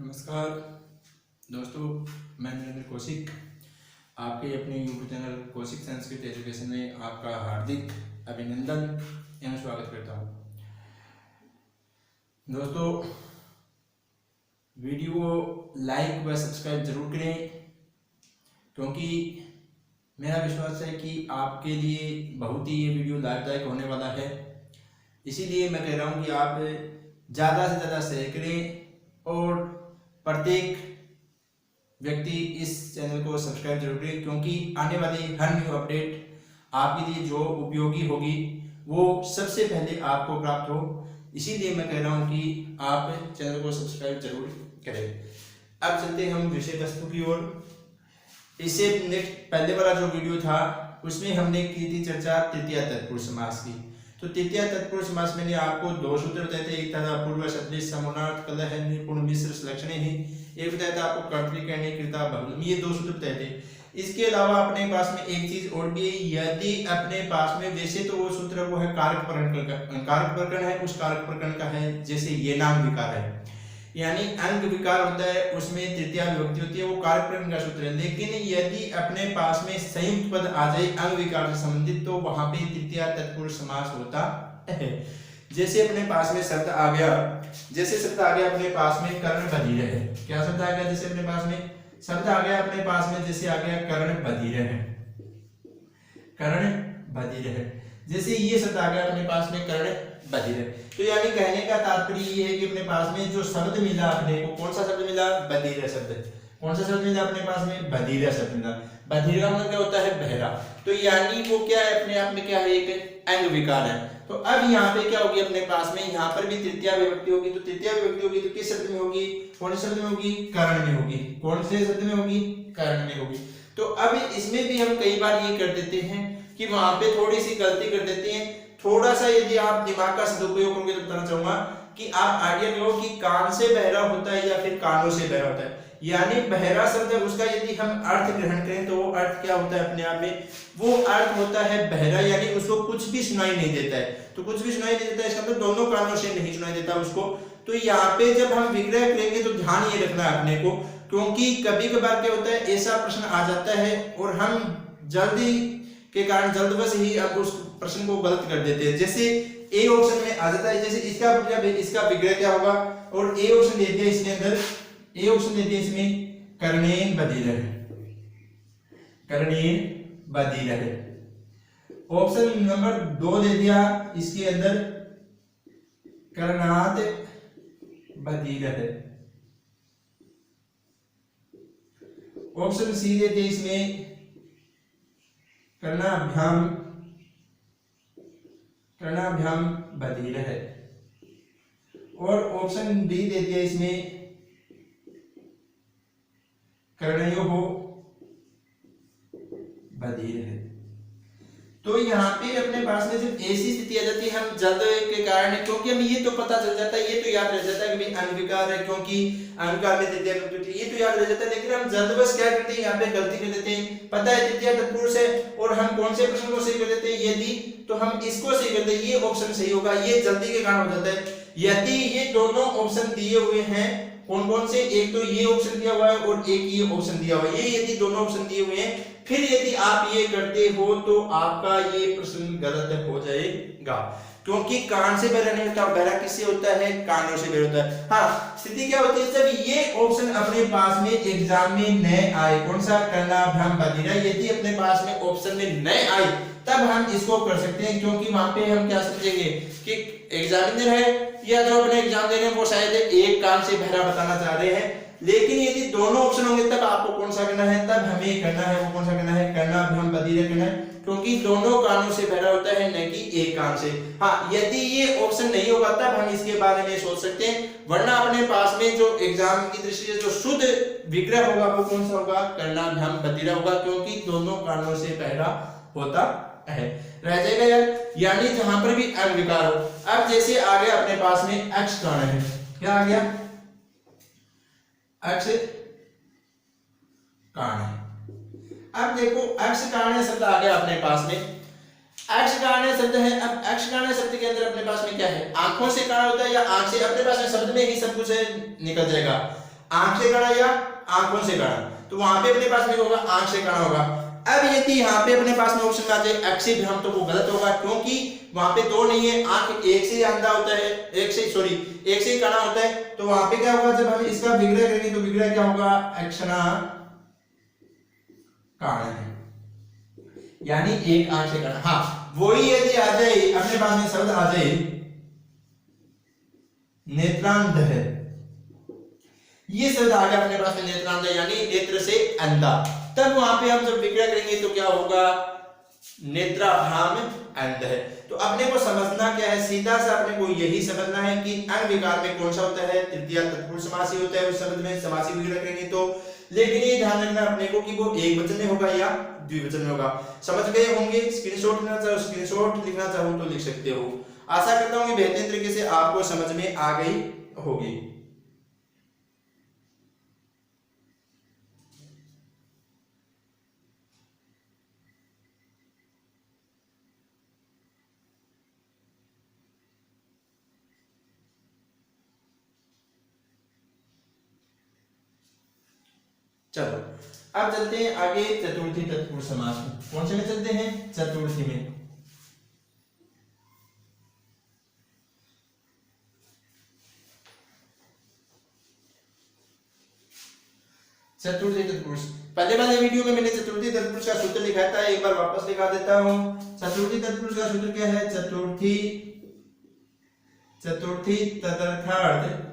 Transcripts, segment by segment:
नमस्कार दोस्तों, मैं नरेंद्र कौशिक आपके अपने YouTube channel Kaushik Sanskrit education में आपका हार्दिक अभिनंदन एवं स्वागत करता हूं। दोस्तों, वीडियो लाइक व सब्सक्राइब जरूर करें, क्योंकि मेरा विश्वास है कि आपके लिए बहुत ही ये वीडियो लाभदायक होने वाला है। इसीलिए मैं कह रहा हूं कि आप ज़्यादा से ज़्यादा शेयर करें और प्रत्येक व्यक्ति इस चैनल को सब्सक्राइब जरूर करें, क्योंकि आने वाली हर न्यू अपडेट आपके लिए जो उपयोगी होगी वो सबसे पहले आपको प्राप्त हो। इसीलिए मैं कह रहा हूं कि आप चैनल को सब्सक्राइब जरूर करें। अब चलते हैं हम विषय वस्तु की ओर। इससे नेक्स्ट पहले वाला जो वीडियो था उसमें हमने की थी चर्चा तृतीया तत्पुरुष समास की। तो तृतीया तत्पुरुष समास में आपको दो सूत्र बताए थे, एक था पूर्व सदृश समानार्थ कलह निपुण मिश्र लक्षणे ही, एक बताया था आपको कर्तृकरणी कृता बहुलम, ये दो सूत्र बताए थे। इसके अलावा अपने पास में एक चीज और भी है, यदि अपने पास में वैसे तो वो सूत्र वो है कारक प्रकरण है, उस कारक प्रकरण का है जैसे ये नाम विकार है, यानी अंग विकार होता है, उसमें तृतीया विभक्ति होती है, वो कारक प्रकरण का सूत्र है। लेकिन यदि अपने पास में संयुक्त पद आ जाए अंग विकार से संबंधित, तो वहां पे तृतीया तत्पुरुष समास होता है। जैसे अपने पास में शब्द आ गया, जैसे शब्द आ गया अपने पास में कर्ण बधिर है। क्या शब्द आ गया? जैसे अपने पास में शब्द आ गया अपने पास में, जैसे आ गया कर्ण बधिर है, कर्ण बधिर है। जैसे ये शब्द आ गया अपने पास में कर्ण बधिर है, तो यानी कहने का तात्पर्य ये है कि अपने पास में जो शब्द मिला अपने को, कौन सा शब्द मिला? बधिर शब्द। कौन सा शब्द मिला अपने पास में? बधिर शब्द मिला। बधिर का मतलब क्या होता है? बहरा। तो यानी वो क्या है? अपने आप में क्या है? एक अंग विकार है। तो अब यहाँ पे क्या होगी अपने पास में? यहाँ पर भी तृतीया विभक्ति होगी। तो तृतीया विभक्ति होगी तो किस शब्द में होगी? कौन से शब्द में होगी? कर्ण में होगी। कौन से शब्द में होगी? कर्ण में होगी। तो अब इसमें भी हम कई बार ये कर देते हैं कि वहां पे थोड़ी सी गलती कर देते हैं। थोड़ा सा यदि आप दिमाग का सदुपयोग करोगे तो बताना चाहूंगा कि आप आइडिया लो कि कान से बहरा होता है या फिर कानों से बहरा होता है। यानी बहरा शब्द है, उसका यदि हम अर्थ ग्रहण करें तो वो अर्थ क्या होता है? अपने आप में वो अर्थ होता है बहरा, यानी उसको कुछ भी सुनाई नहीं देता है। तो कुछ भी सुनाई नहीं देता है, इसका मतलब दोनों कानों से नहीं सुनाई देता उसको। तो यहाँ पे जब हम विग्रह करेंगे तो ध्यान ये रखना है अपने को, क्योंकि कभी कभार क्या होता है ऐसा प्रश्न आ जाता है और हम जल्दी के कारण जल्दवश ही अब उस प्रश्न को गलत कर देते हैं। जैसे ए ऑप्शन में आ जाता है, जैसे इसका विग्रह क्या होगा, और ए ऑप्शन दे दिया इसके अंदर, ए ऑप्शन दे दिया इसमें कर्णेन बधिर है, कर्णेन बधिर है। ऑप्शन नंबर 2 दे दिया इसके अंदर कर्णात बधिर है। ऑप्शन सी दे दिया इसमें कर्णाभ्याम बधिर है। और ऑप्शन डी दे दिया इसमें कर्णयोः बधिर है। तो यहाँ पे अपने पास में जब ऐसी स्थिति आ जाती है, हम जल्द के कारण, क्योंकि हमें ये तो पता चल जाता है, ये तो याद रह जाता है कि भाई अंग विकार है, क्योंकि अंग विकार में तृतीया विभक्ति, ये तो याद रह जाता है। लेकिन हम जल्दबश क्या करते हैं? यहाँ पे गलती कर देते हैं। पता है तृतीया तत्पुरुष है और हम कौन से प्रश्न को सही कर देते हैं? यदि तो हम इसको सही करते हैं, ये ऑप्शन सही होगा, ये जल्दी के कारण हो जाता है। यदि ये दोनों ऑप्शन दिए हुए हैं, कौन कौन से? एक तो ये ऑप्शन दिया हुआ है और एक ये ऑप्शन दिया हुआ है, ये यदि दोनों ऑप्शन दिए हुए हैं, फिर यदि आप ये करते हो तो आपका ये प्रश्न गलत हो जाएगा, क्योंकि कान से बहरा नहीं होता। बहरा किससे होता है? कानों से बहरा होता है। हाँ, स्थिति क्या होती है जब ये ऑप्शन अपने पास में एग्जाम में न आए, कौन सा? कर्णाभ्याम बधिर। यदि अपने पास में ऑप्शन में न आए तब हम इसको कर सकते हैं, क्योंकि वहां पे हम क्या समझेंगे कि एग्जामिनर है या जो अपने एग्जाम दे रहे हैं वो शायद एक कान से बहरा बताना चाह रहे हैं। लेकिन यदि दोनों ऑप्शन होंगे तब आपको कौन सा करना है? तब हमें करना है वो कौन सा करना है? कर्णाभ्याम बधिर करना है, क्योंकि दोनों कानों से बहरा होता है, न कि एक कान से। हाँ, यदि ये ऑप्शन नहीं होगा तब हम इसके बारे में सोच सकते हैं, वरना अपने पास में जो एग्जाम की दृष्टि से जो शुद्ध विग्रह होगा वो कौन सा होगा? कर्णाभ्याम बधिर होगा, क्योंकि दोनों कानों से बहरा होता है। रह जाएगा यार, यानी जहां पर भी अंग विकार हो। अब जैसे आ गया अपने पास में अक्ष कर्ण है, क्या आ गया? अक्ष कर्ण है। अब देखो अक्ष कर्ण शब्द आ गया अपने पास में, अक्ष कर्ण शब्द है। अब अक्ष कर्ण शब्द के अंदर अपने पास में क्या है? आंखों से कर्ण होता है, या आंख से? अपने पास में शब्द में ही सब कुछ निकल जाएगा। आंख से गढ़ा या आंखों से गढ़ा, तो वहां पे अपने पास में होगा आंख से गढ़ा होगा। अब यदि यहाँ पे अपने पास में ऑप्शन में आ जाए एक्सीभ्रम, तो वो गलत होगा, क्योंकि वहां पे दो नहीं है, आंख एक से अंधा होता है, एक से ही काना होता है। तो वहां पे क्या होगा, जब हम इसका विग्रह करेंगे तो विग्रह क्या होगा, अक्षना काण है, यानी एक आंख से काना। हाँ, वही यदि आ जाए अपने पास में शब्द आ जाए नेत्रांध है, ये शब्द आ गया अपने पास में नेत्रांध है, यानी नेत्र से अंधा, तब वहां पे हम जब विग्रह करेंगे तो क्या होगा, नेत्राभ्याम अंध है। तो अपने को समझना क्या है, सीधा सा अपने को यही समझना है कि अण विकार में कौन सा होता है, तृतीया तत्पुरुष समासी होता है, उस शब्द में समासी विग्रह करेंगे तो। लेकिन ये ध्यान रखना अपने को कि वो एक वचन में होगा या द्विवचन में होगा। समझ गए होंगे, स्क्रीनशॉट लेना चाहो स्क्रीनशॉट, लिखना चाहो तो लिख सकते हो। आशा करता हूं कि बेहतरीन तरीके से आपको समझ में आ गई होगी। चलो अब चलते हैं आगे चतुर्थी तत्पुरुष समास में। कौन से में चलते हैं, चतुर्थी में। चतुर्थी तत्पुरुष, पहले वाले वीडियो में मैंने चतुर्थी तत्पुरुष का सूत्र लिखा था, एक बार वापस लिखा देता हूं। चतुर्थी तत्पुरुष का सूत्र क्या है, चतुर्थी तदर्थार्थ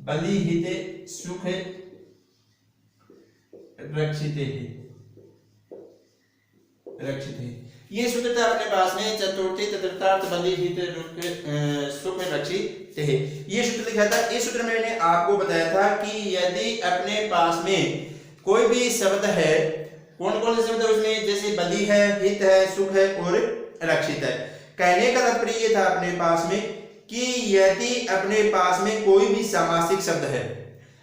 बलिहिते सुख रक्षिते। ये सूत्र था अपने पास में, चतुर्थी तदर्थार्थ बलिहिते सुख रक्षिते। ये सूत्र लिखा था। इस सूत्र में मैंने आपको बताया था कि यदि अपने पास में कोई भी शब्द है, कौन कौन से शब्द है उसमें, जैसे बलि है, हित है, सुख है और रक्षित है। कहने का तात्पर्य ये था अपने पास में कि यदि अपने पास में कोई भी सामासिक शब्द है,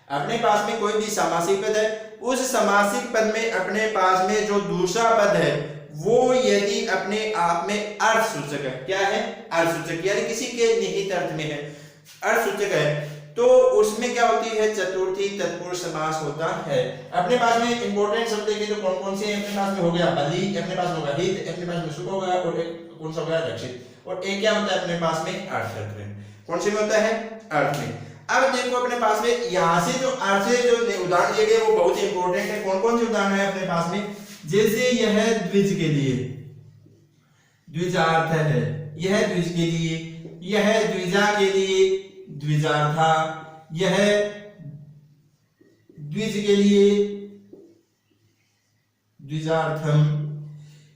अपने पास में कोई भी सामासिक पद है, उस सामासिक पद में अपने पास में जो दूसरा पद है वो यदि अपने आप में अर्थ सूचक है, क्या है, अर्थ सूचक, यानी किसी के निहित अर्थ में है, अर्थ सूचक है, तो उसमें क्या होती है, चतुर्थी तत्पुरुष समास होता है। अपने पास में इंपॉर्टेंट शब्द देखें तो कौन कौन से अपने पास में हो गया, बलि, अपने पास होगा हित, अपने पास में सुख होगा, और कौन सा होगा, रक्षित, और एक क्या होता है अपने पास में, अर्थ में। कौन से में होता है, अर्थ में। अब देखो अपने पास में यहाँ से जो अर्थ से जो उदाहरण दिए गए वो बहुत ही इंपॉर्टेंट है। कौन कौन से उदाहरण है अपने पास में, जैसे यह द्विज के लिए द्विजार्थ है, यह द्विज के लिए, यह द्विजा के लिए द्विजार्था, यह द्विज के लिए द्विजार्थम,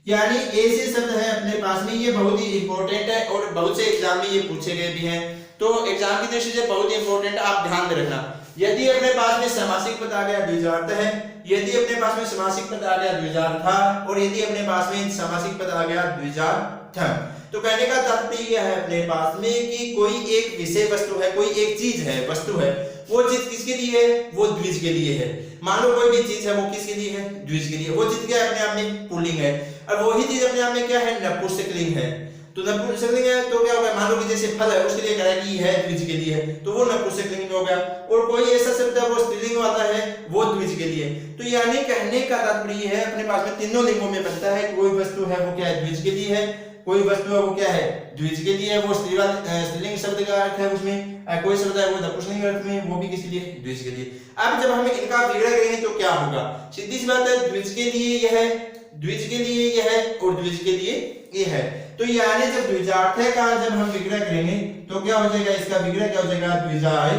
यानी ऐसे शब्द है अपने पास में। ये बहुत ही इंपॉर्टेंट है और बहुत से एग्जाम में ये पूछे गए भी हैं, तो एग्जाम की दृष्टि से बहुत ही इंपॉर्टेंट, आप ध्यान में रखना। यदि अपने पास में समासिक पद आ गया द्विजार्थ है, यदि अपने पास में समासिक पद आ गया द्विजार्था, और यदि अपने पास में समासिक पद आ गया द्विजार्थम, तो कहने का तात्पर्य यह है अपने पास में कि कोई एक विषय वस्तु है, कोई एक चीज है, वस्तु है, वो चीज किसके लिए है, वो द्विज के लिए है। मान लो कोई भी चीज है वो किसके लिए है, द्विज के लिए। वो चीज क्या है, अपने आप में पुल्लिंग है, और वही चीज अपने आप में क्या है, नपुंसकलिंग है। तो नपुंसकलिंग है तो क्या होगा, मान लो कि जैसे फल है उसके लिए कह रहा है कि है द्विज के लिए है, तो वो नपुंसकलिंग हो गया। और कोई ऐसा शब्द है वो स्त्रीलिंग वाला है, वो द्विज के लिए। तो यानी कहने का तात्पर्य है अपने पास में तीनों लिंगों में बनता है, कोई वस्तु है वो क्या है, द्विज के लिए है, कोई वस्तु है वो क्या है, द्विज के लिए है, वो स्त्रीलिंग शब्द का अर्थ है उसमें, कोई शब्द है वो नपुंसकलिंग अर्थ में, वो भी किसके लिए, द्विज के लिए। अब जब हम इनका विग्रह करेंगे तो क्या होगा, सीधी सी बात है, द्विज के लिए यह है, द्विज के लिए यह है, और द्विज के लिए यह है। तो यानी जब द्विजार्थ का जब हम विग्रह करेंगे तो क्या हो जाएगा, इसका विग्रह क्या हो जाएगा, द्विजाय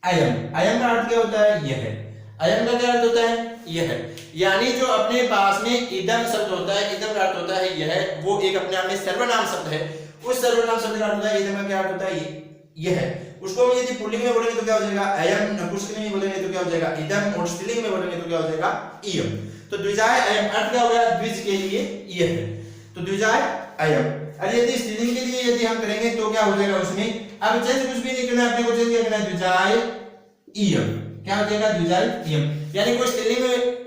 अयम। अयम का अर्थ क्या होता है, यह है। अयम का क्या अर्थ होता है, यह है। यानी जो अपने पास में इदम शब्द होता है, इदम का अर्थ होता है यह, वो एक अपने आप में सर्वनाम शब्द है। उस सर्वनाम शब्द का अर्थ होता है, इदम का क्या अर्थ होता है, यह है। उसको हम यदि पुल्लिंग में बोलेंगे तो क्या हो जाएगा, अयम, नपुंसकलिंग में बोलेंगे तो क्या हो जाएगा, इदम, और स्त्रीलिंग में बोलेंगे तो क्या हो जाएगा, इयम। तो द्विजाय अयम अर्थ क्या हो गया, द्विज के लिए यह है, तो द्विजाय अयम। और यदि स्त्रीलिंग के लिए यदि हम करेंगे तो क्या हो जाएगा उसमें, अब चेंज कुछ भी नहीं करना है, अपने को चेंज करना है, द्विजाय इयम। क्या हो जाएगा, द्विजाय इयम। यानी कोई स्त्रीलिंग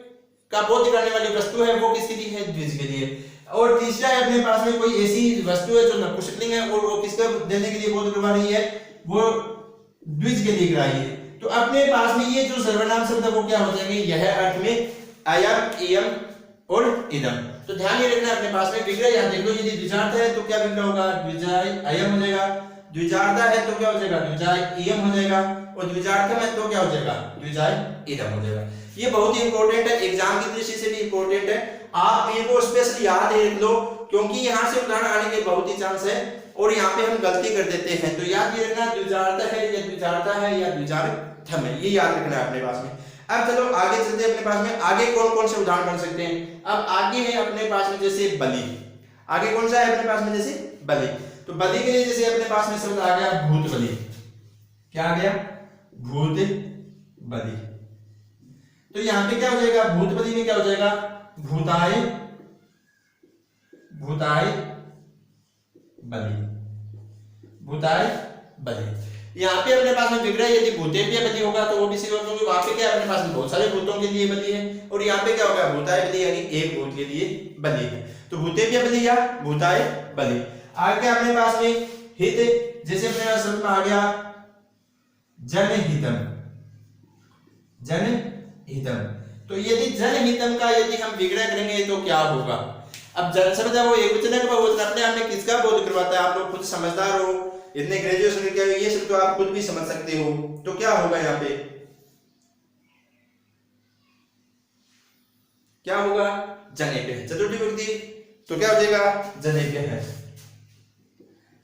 का बोध करने वाली वस्तु है वो किसके लिए है, द्विज के लिए। और तीसरा है अपने पास में कोई ऐसी वस्तु है जो नपुंसकलिंग है और वो किसको देने के लिए बोध करवा रही है, वो द्विज के लिए करा रही है। तो अपने पास में ये जो सर्वनाम शब्द है वो क्या हो जाएंगे, यह अर्थ में अयम इयम और इदम। तो ध्यान ये रखना अपने पास में विग्रह, यहाँ देख लो यदि द्विजार्थ है तो क्या विग्रह होगा, द्विजाय अयम हो जाएगा, द्विजार्था है तो क्या हो जाएगा, द्विजाय इयम हो जाएगा, और द्विजार्थम है तो क्या हो जाएगा, द्विजाय इदम हो जाएगा। ये बहुत ही इंपॉर्टेंट है, एग्जाम की दृष्टि से भी इंपॉर्टेंट है, आप इनको स्पेशली याद रख लो क्योंकि यहाँ से उदाहरण आने के बहुत ही चांस है और यहाँ पे हम गलती कर देते हैं। तो याद ये रखना द्विजार्थ है या द्विजार्था है या द्विजार्थम है, ये याद रखना है अपने पास में। अब चलो आगे चलते हैं अपने पास में, आगे कौन कौन से उदाहरण बन सकते हैं। अब आगे है अपने पास में जैसे बलि, आगे कौन सा है अपने पास में जैसे बलि। तो बलि के लिए जैसे अपने पास में शब्द आ गया भूत बलि, क्या आ गया, भूत बलि। तो यहाँ पे क्या हो जाएगा, भूत बलि में क्या हो जाएगा, भूताय, भूताय बलि, भूताय बलि। यहाँ पे अपने पास में विग्रह यदि भूतेभ्य बलि होगा तो वो भी सिर्फ क्योंकि वहां पे क्या अपने पास में बहुत सारे भूतों के लिए बलि है, और यहाँ पे क्या होगा, भूताय बलि यानी एक भूत के लिए बलि है। तो भूतेभ्य बलि या भूताय बलि। आगे अपने पास में हित, जैसे अपने पास शब्द में आ गया जनहितम, जनहितम। तो यदि जनहितम का यदि हम विग्रह करेंगे तो क्या होगा। अब जन शब्द है वो एक वचन है, वो अपने आप में किसका बोध करवाता है, आप लोग खुद समझदार हो, इतने ग्रेजुएशन करके ये शब्द तो आप खुद भी समझ सकते हो। तो क्या होगा यहाँ पे, क्या होगा, जनेभ्य है, चतुर्थी विभक्ति, तो क्या हो जाएगा, जनेभ्य है,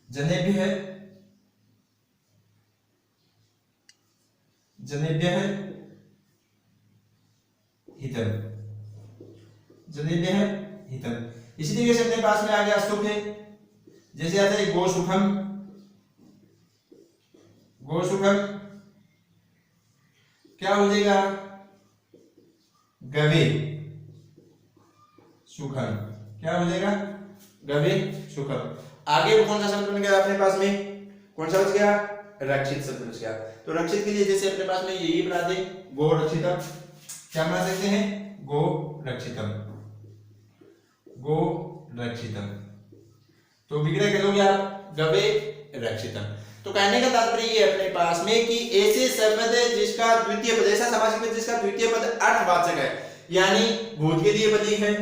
जनेभ्य है, जनेभ्य है हितम, जनेभ्य है हितम। इसी तरीके से अपने पास में आ गया सुख है, जैसे आता है गो सुखम, गो सुखम, क्या हो जाएगा, गवे सुखम, क्या हो जाएगा, गवे सुखम। आगे कौन सा शब्द बन गया अपने पास में, कौन सा बच गया, रक्षित शब्द बच गया। तो रक्षित के लिए जैसे अपने पास में यही बना दे गो रक्षितम, क्या बना सकते हैं, गो रक्षितम, गो रक्षितम। तो विग्रह कह लोगे आप, गवे रक्षितम। तो कहने का तात्पर्य ये अपने पास में कि ऐसे शब्द जिसका द्वितीय पद, ऐसा समास में जिसका द्वितीय पद अर्थवाचक है, यानी भूत के लिए बलि है,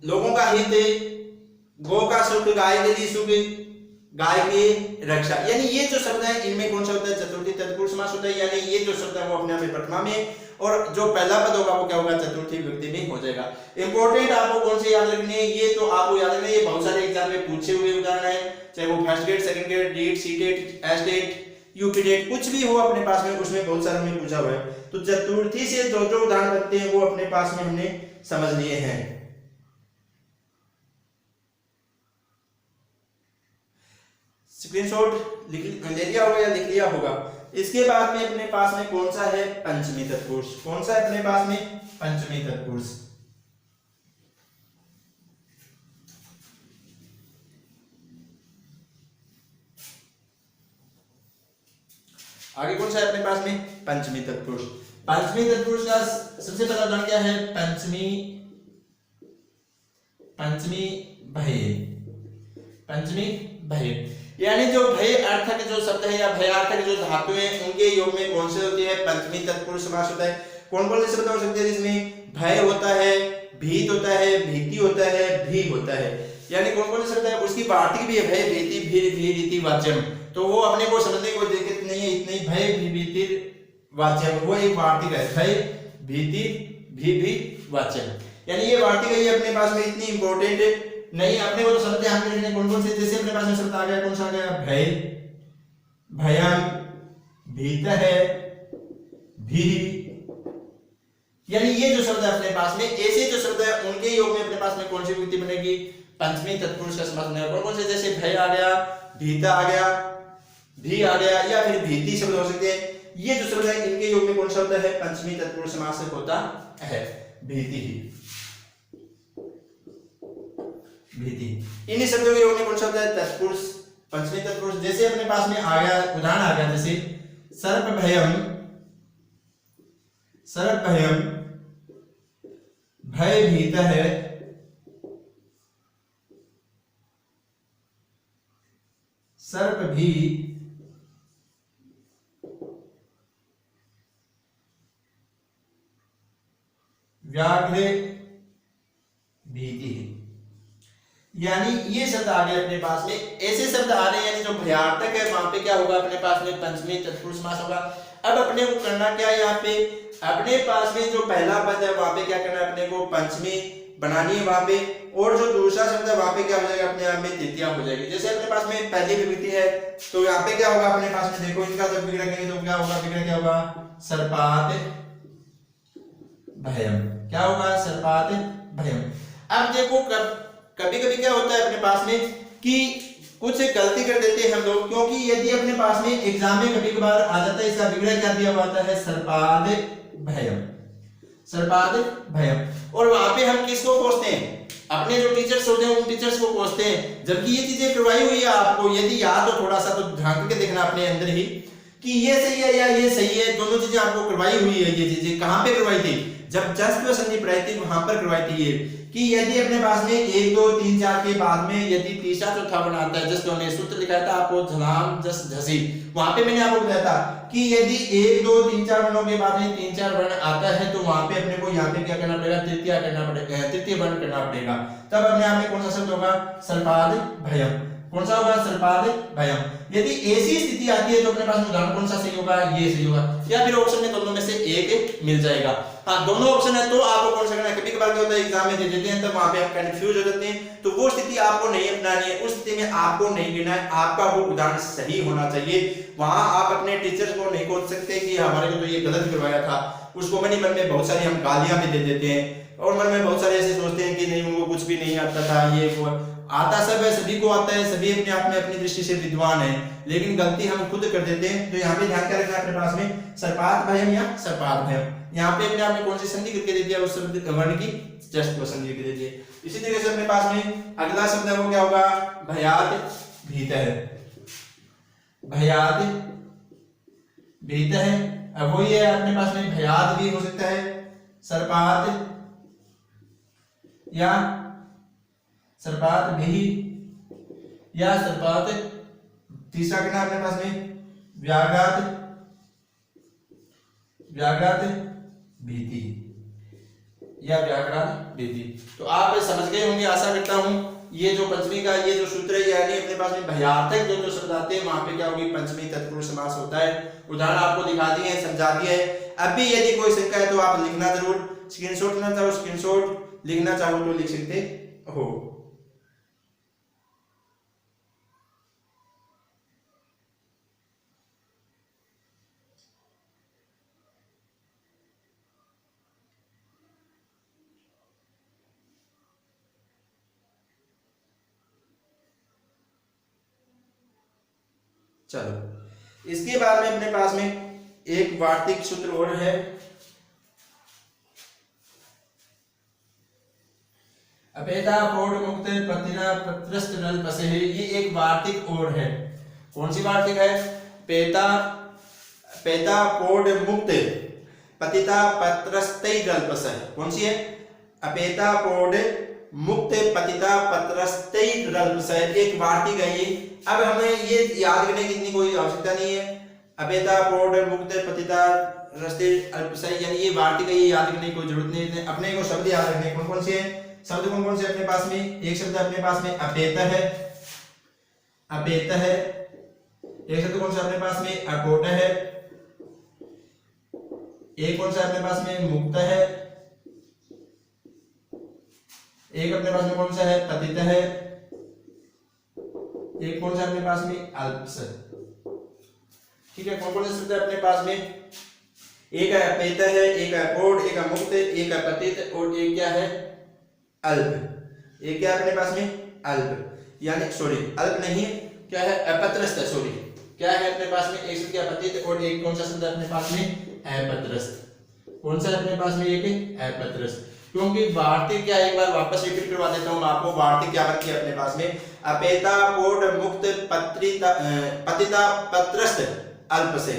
लोगों का हित, गो का सुख, गाय के लिए सुख, गाय की रक्षा, यानी ये जो शब्द है इनमें कौन सा होता है, चतुर्थी तत्पुरुष समास होता है, यानी ये जो शब्द है वो अपने आप में प्रथमा में, और जो पहला पद होगा वो क्या होगा, चतुर्थी विभक्ति में हो जाएगा। इंपॉर्टेंट आपको कौन से याद रखने हैं, ये तो आपको याद रखने, ये बहुत सारे एग्जाम में पूछे हुए उदाहरण है, चाहे वो first grade, second grade, डीट, CTET, STET, UPTET, कुछ भी हो अपने पास में, उसमें बहुत सारे में पूछा हुआ है। तो चतुर्थी से जो जो उदाहरण बनते हैं वो अपने पास में हमने समझ लिए हैं। स्क्रीनशॉट ले लिया होगा या लिख लिया होगा। इसके बाद में अपने पास में कौन सा है, पंचमी तत्पुरुष। कौन सा है अपने पास में, पंचमी तत्पुरुष। आगे कौन सा है अपने पास में, पंचमी तत्पुरुष। पंचमी तत्पुरुष का सबसे पहला उदाहरण क्या है, पंचमी, पंचमी भय, पंचमी भय, यानी जो भय अर्थक जो शब्द है या भयार्थक जो धातु है उनके योग में कौन से होती है, पंचमी तत्पुरुष समास होता है। कौन कौन से शब्द हो सकते हैं जिसमें भय होता है, भीत होता है, भीति होता है, भी होता है, यानी कौन कौन से शब्द है, उसकी वार्तिक भी है, भय, भीति, भीर, भीर, इति, वाच्यम। तो वो अपने को समझने को दिक्कत नहीं है, इतनी भय, भीति, वाच्यम, वो एक वार्तिक है, भय, भीति, भी, वाच्यम, यानी ये वार्तिक है, ये अपने पास में इतनी इंपॉर्टेंट है नहीं। अपने को तो शब्द ध्यान में रखने कौन कौन से, जैसे अपने पास में शब्द आ गया, कौन सा आ गया, भय, भयम, भीत है, भी, यानी ये जो शब्द है अपने पास में, ऐसे जो शब्द है उनके योग में अपने पास में कौन सी विभक्ति बनेगी, पंचमी तत्पुरुष का समास बनेगा। कौन कौन से, जैसे भय आ गया, भीता आ गया, भी आ गया, या फिर भीति शब्द हो सकते हैं। ये जो शब्द है इनके योग में कौन सा शब्द है, पंचमी तत्पुरुष समास होता है, भीति ही, भीति। इन्हीं शब्दों के योग में कौन सा शब्द है, तत्पुरुष, पंचमी तत्पुरुष। जैसे अपने पास में आ गया उदाहरण आ गया, जैसे सर्प भयम, सर्प भयम, भय भीत है, सर्प भी व्याघ्र भीति। यानी ये शब्द आ गए अपने पास में, ऐसे शब्द आ रहे हैं यानी जो भयार्थक है वहां पे क्या होगा अपने पास में पंचमी तत्पुरुष समास होगा। अब अपने को करना क्या है, यहाँ पे अपने पास में जो पहला पद है वहां पे क्या करना है, अपने को पंचमी बनानी है वहां पे, और जो दूसरा शब्द है वहां पे क्या हो जाएगा, अपने आप में तृतीया हो जाएगी। जैसे अपने पास में पहली विभक्ति है तो यहाँ पे क्या होगा अपने पास में, देखो इनका जब विग्रह करेंगे तो क्या होगा, विग्रह क्या होगा, सर्पात भयम। क्या होगा, सर्पात भयम। अब देखो कभी कभी क्या होता है अपने पास में कि कुछ गलती कर देते हैं हम लोग, क्योंकि यदि अपने पास में एग्जाम में कभी कभार आ जाता है इसका विग्रह क्या दिया हुआ है, सर्पाद भयम, सर्पाद भयम। और वहां पे हम किसको कोसते हैं, अपने जो टीचर्स होते हैं उन टीचर्स को कोसते हैं, जबकि ये चीजें करवाई हुई है आपको। यदि याद हो थोड़ा सा तो ध्यान करके देखना अपने अंदर ही कि ये सही है या ये सही है, दोनों चीजें आपको करवाई हुई है। ये चीजें कहां पे करवाई थी, जब जस्ट संधि पढ़ाई थी वहां पर करवाई थी ये, कि यदि अपने पास में 1 2 3 4 के बाद में यदि तीसरा चौथा बना आता है, जस्ट ने सूत्र लिखा था आपको झलाम जस झसी, वहां पे मैंने आपको बताया था कि यदि 1 2 3 4 वर्णों के बाद में 3 4 वर्ण आता है तो वहां पे अपने को यहाँ पे क्या करना पड़ेगा, तृतीय करना पड़ेगा, तृतीय वर्ण करना पड़ेगा। तब अपने आप में कौन सा शब्द होगा, सर्पाद भयम। कौन सा होगा, सर्पाद भयम। यदि ऐसी स्थिति आती है तो अपने पास उदाहरण कौन सा सही होगा, ये सही होगा, या फिर ऑप्शन में दोनों में से एक मिल जाएगा। हाँ दोनों ऑप्शन है तो आपको कौन सा करना है। कभी कभार क्या होता है एग्जाम में दे देते हैं तब वहां पे आप कंफ्यूज हो जाते हैं, तो वो स्थिति आपको नहीं अपनानी है। उस स्थिति में आपको नहीं गिना है, आपका वो उदाहरण सही होना चाहिए। वहां आप अपने टीचर्स को नहीं कोस सकते कि हमारे को तो ये गलत करवाया था, उसको मन में बहुत सारी हम गालियां भी दे देते हैं, और मन में बहुत सारे ऐसे सोचते हैं कि नहीं उनको कुछ भी नहीं आता था, ये वो आता सब है, सभी को आता है, सभी अपने आप में अपनी दृष्टि से विद्वान है, लेकिन गलती हम खुद कर देते हैं। तो यहाँ पे ध्यान क्या रखना है अपने पास में, सर्पात भयम या सर्पात भयम। यहाँ पे अपने आप में कौन सी संधि करके दे दिया, उस शब्द वर्ण की जस्ट को संधि करके दे दिए। इसी तरीके से अपने पास में अगला शब्द है वो क्या होगा, भयात भीतः। भयात भीतः, अब वही है अपने पास में भयात भी हो सकता है, सर्पात या सर्पात भी या सर्पात, तीसरा क्या अपने पास में व्याघ्रात, व्याघ्रात भीति या व्याघ्रात भीति। तो आप समझ गए होंगे आशा करता हूं। ये जो पंचमी का ये जो सूत्र है, यानी अपने पास में भयार्थक जो शब्द आते हैं वहां पे क्या होगी, पंचमी तत्पुरुष समास होता है। उदाहरण आपको दिखा दिए हैं, समझा दिया है। अब भी यदि कोई शंका है तो आप लिखना जरूर, स्क्रीनशॉट लेना चाहो स्क्रीनशॉट, लिखना चाहो तो लिख सकते हो। चलो इसके बाद में अपने पास में एक वार्तिक सूत्र और है, अपेता पोड मुक्त पतिना पत्रस्त नल पसे। ये एक वार्तिक और है। कौन सी वार्तिक है, पेता पेता पोड मुक्त पतिता पत्रस्तै नल पसे। कौन सी है, अपेता पोड मुक्त पतिता पत्रस्तै नल पसे, एक वार्तिक है ये। अब हमें ये याद करने की इतनी कोई आवश्यकता नहीं है। अपेता पोड मुक्त पतिता रस्ते अल्पसय, यानी ये वार्तिक है, ये याद करने की कोई जरूरत नहीं है। अपने को शब्द याद रखने कौन कौन से हैं, शब्द कौन कौन से अपने पास में, एक शब्द अपने पास में अपेत है, अपेत है। एक शब्द कौन सा अपने पास में, अकोट है। एक कौन सा अपने पास में, मुक्त है। एक अपने पास में कौन सा है, पतित है। एक कौन सा अपने पास में, अल्पस। ठीक है, कौन कौन से शब्द है अपने पास में, एक है अपेत है, एक है अकोट, एक है मुक्त, एक है पतित, और एक क्या है, अल्प। एक क्या अपने पास में, अल्प, यानी सॉरी अल्प नहीं क्या है, अपत्रस्त है। सॉरी क्या है अपने पास में, एक शब्द क्या पतित, और एक कौन सा शब्द अपने पास में, अपत्रस्त। कौन सा अपने पास में, एक अपत्रस्त। क्योंकि वार्तिक क्या, एक बार वापस रिपीट करवा देता हूं आपको, वार्तिक क्या बनती है अपने पास में, अपेता पोड मुक्त पत्रिता पतिता पत्रस्त अल्प से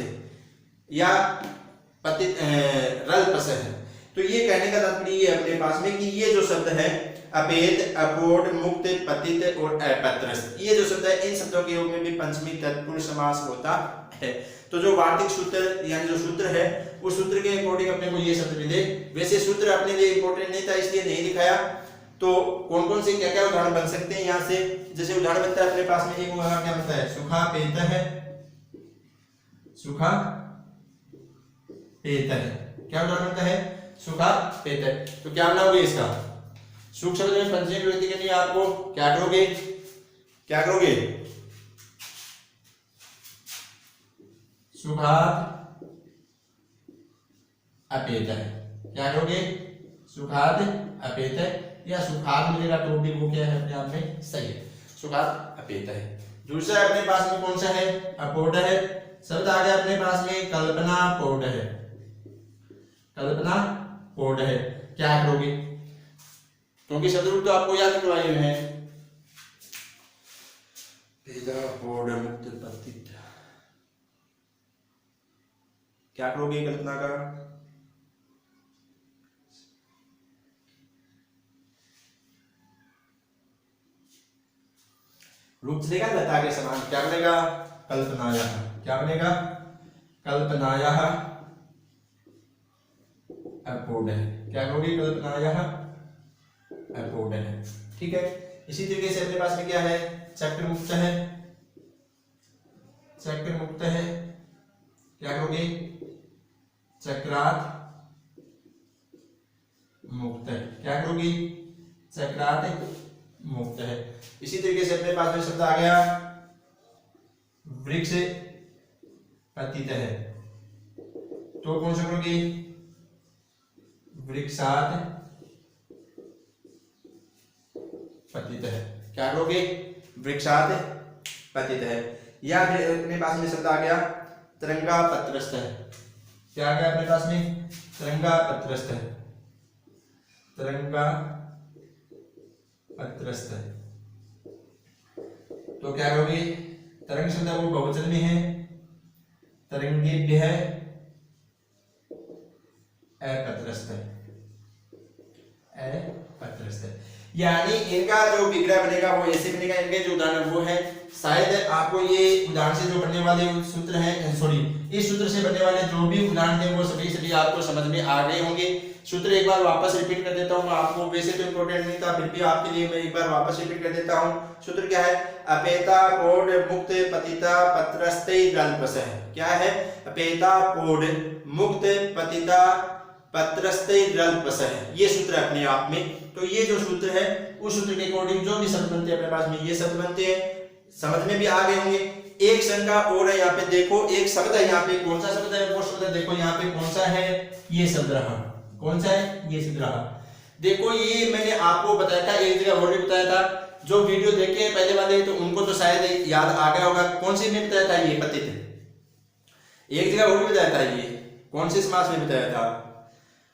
या पतित रल्प से। तो ये कहने का तात्पर्य ये अपने पास में कि ये जो शब्द है अपेत, अपोढ़, मुक्त, पतित और अपत्रस्त। ये जो शब्द है इन शब्दों के योग में भी पंचमी तत्पुरुष समास होता है। तो जो वार्तिक सूत्र यानी जो सूत्र है उस सूत्र के अकॉर्डिंग अपने को ये शब्द मिले। वैसे सूत्र अपने लिए इंपॉर्टेंट नहीं था इसलिए नहीं दिखाया। तो कौन कौन से क्या क्या उदाहरण बन सकते हैं यहाँ से, जैसे उदाहरण बनता है अपने पास में एक उदाहरण क्या बनता है, सुखा पेत है, सुखा पेत है। क्या उदाहरण बनता है, सुखा पेत है। तो क्या बनाओगे इसका, सुख शब्द में पंचमी विभक्ति के लिए आपको क्या करोगे, क्या करोगे, सुखात अपेत है। क्या करोगे, सुखात अपेत है, या सुखात मिलेगा तो भी वो क्या है अपने आप में सही है, सुखात अपेत है। दूसरा अपने पास में कौन सा है, अपोढ़ है। शब्द आ गया अपने पास में कल्पना पोढ़ है, कल्पना पोढ़ है। क्या करोगे, क्योंकि शब्द रूप तो आपको याद करवाए हुए हैं, पोढ़, मुक्त, पतित। क्या करोगे कल्पना का, रूप चलेगा लता के समान। क्या बनेगा, कल्पनाया। क्या बनेगा, कल्पनाया अपोढ़ है। क्या करोगे, कल्पनाया अपोढ़ है। ठीक है। इसी तरीके से अपने पास में क्या है, चक्र मुक्त है, चक्र मुक्त है। क्या करोगे, चक्रात मुक्त है। क्या करोगी, चक्रात मुक्त है। इसी तरीके से अपने पास में शब्द आ गया वृक्ष पतित है, तो कौन सा करोगी, वृक्षात पतित है। क्या करोगे, वृक्षात पतित है। या अपने पास में शब्द आ गया तरंगा पत्रस्त है। क्या आ गया अपने पास में, तरंगा पत्रस्त है, तरंगा पत्रस्त है। तो क्या करोगे, तरंग शब्द वो बहुवचन में है, तरंगेभ्य है अपत्रस्त है, अपत्रस्त है। यानी इनका जो विग्रह बनेगा वो ऐसे बनेगा। इनके जो उदाहरण वो है, शायद आपको ये उदाहरण से जो बनने वाले सूत्र हैं, सॉरी इस सूत्र से बनने वाले जो भी उदाहरण थे वो सभी आपको समझ में आ गए होंगे। सूत्र एक बार वापस रिपीट कर देता हूँ आपको, वैसे तो इंपॉर्टेंट नहीं था फिर भी आपके लिए मैं एक बार वापस रिपीट कर देता हूँ। सूत्र क्या है, अपेता, पोढ़, मुक्त, पतिता, पत्रस्ते, गल्पस है। क्या है, अपेता, पोढ़, मुक्त, पतिता, पत्रस्ते, गल्पस है। ये सूत्र अपने आप में। तो ये जो सूत्र है उस सूत्र के अकॉर्डिंग जो भी शब्द बनते हैं अपने पास में ये शब्द बनते हैं, समझ में भी आ गए होंगे। एक शंका और है यहाँ पे, देखो एक शब्द है यहाँ पे, कौन सा शब्द है, वो शब्द है देखो यहाँ पे कौन सा है, ये शब्द रहा। कौन सा है, ये शब्द रहा। देखो ये मैंने आपको बताया था, एक जगह और भी बताया था, जो वीडियो देखे पहले वाले तो उनको तो शायद याद आ गया होगा। कौन सी में बताया था, ये पतित। एक जगह और भी बताया था, ये कौन से समास में बताया था,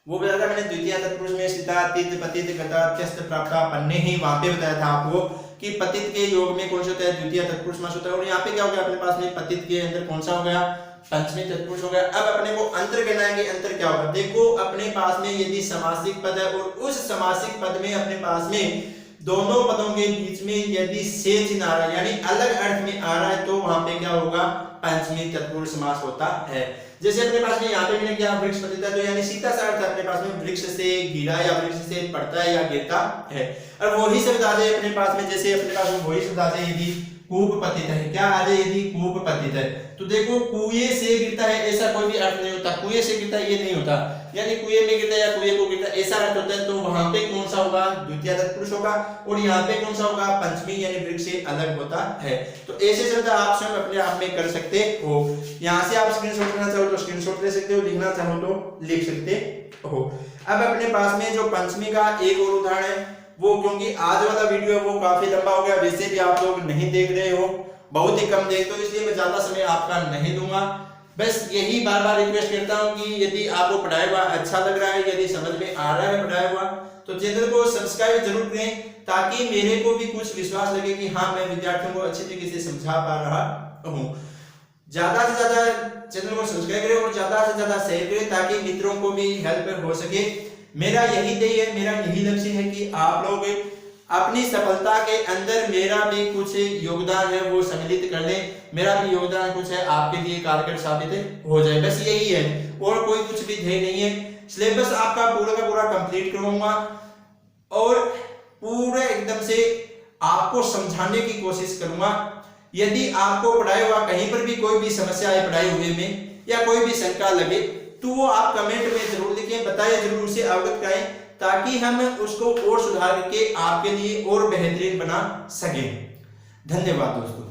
वो बताया था मैंने द्वितीय तत्पुरुष में स्थिता, तित, पतित, गता, त्यस्त, प्राप्ता, पन्ने ही वहां पे बताया था आपको कि पतित के योग में कौन सा होता है, द्वितीय तत्पुरुष समास होता है। और यहाँ पे क्या हो गया अपने पास में, पतित के अंदर कौन सा हो गया, पंचमी तत्पुरुष हो गया। अब अपने को अंतर करना है कि अंतर क्या होगा। देखो अपने पास में यदि समासिक पद है और उस समासिक पद में अपने पास में दोनों पदों के बीच में यदि से चिन्ह आ रहा है यानी अलग अर्थ में आ रहा है तो वहां पे क्या होगा, पंचमी तत्पुरुष समास होता है। जैसे अपने पास में यहाँ पे मैंने क्या वृक्ष पतिता, तो यानी सीधा सा अर्थ अपने पास में वृक्ष से गिरा या वृक्ष से पड़ता है या गिरता है। और वही शब्द आ जाए अपने पास में, जैसे अपने पास में वही शब्द आ जाए यदि कूप पतित है। क्या आ जाए, यदि कूप पतित है, तो देखो कुएं से गिरता है ऐसा कोई भी अर्थ नहीं होता, कुएं से गिरता है ये नहीं होता, यानी कुएं में गिरता है या कुएं को गिरता है ऐसा अर्थ होता है। तो वहां पे कौन सा होगा, द्वितीय तत्पुरुष होगा। और यहाँ पे कौन सा होगा, पंचमी यानी वृक्ष से अलग होता है। तो ऐसे शब्द आप स्वयं अपने आप में कर सकते हो। यहाँ से आप स्क्रीनशॉट लेना चाहो तो स्क्रीनशॉट ले सकते हो, लिखना चाहो तो लिख सकते हो। अब अपने पास में जो पंचमी का एक और उदाहरण है वो, क्योंकि आज वाला वीडियो है वो काफी लंबा हो गया, वैसे भी आप लोग नहीं देख रहे हो, बहुत ही कम देखते हो, इसलिए मैं ज्यादा समय आपका नहीं दूंगा। बस यही बार बार रिक्वेस्ट करता हूं कि यदि आपको पढ़ाया हुआ अच्छा लग रहा है, यदि समझ में आ रहा है पढ़ाया हुआ, तो चैनल को सब्सक्राइब जरूर करें ताकि मेरे को भी कुछ विश्वास लगे कि हाँ मैं विद्यार्थियों को अच्छी तरीके से समझा पा रहा हूँ। ज्यादा से ज्यादा चैनल को सब्सक्राइब करें और ज्यादा से ज्यादा शेयर करें ताकि मित्रों को भी हेल्प हो सके। मेरा यही ध्येय है, मेरा यही लक्ष्य है कि आप लोग अपनी सफलता के अंदर मेरा भी कुछ योगदान है वो सम्मिलित कर लें, मेरा भी योगदान कुछ है आपके लिए कारगर साबित हो जाए, बस यही है और कोई कुछ भी ध्येय नहीं है। सिलेबस आपका पूरा का पूरा कंप्लीट करूंगा और पूरे एकदम से आपको समझाने की कोशिश करूंगा। यदि आपको पढ़ाई हुआ कहीं पर भी कोई भी समस्या है पढ़ाई हुए में या कोई भी शंका लगे तो वो आप कमेंट में जरूर लिखें, बताएं, जरूर उसे अवगत कराएं ताकि हम उसको और सुधार करके आपके लिए और बेहतरीन बना सकें। धन्यवाद दोस्तों।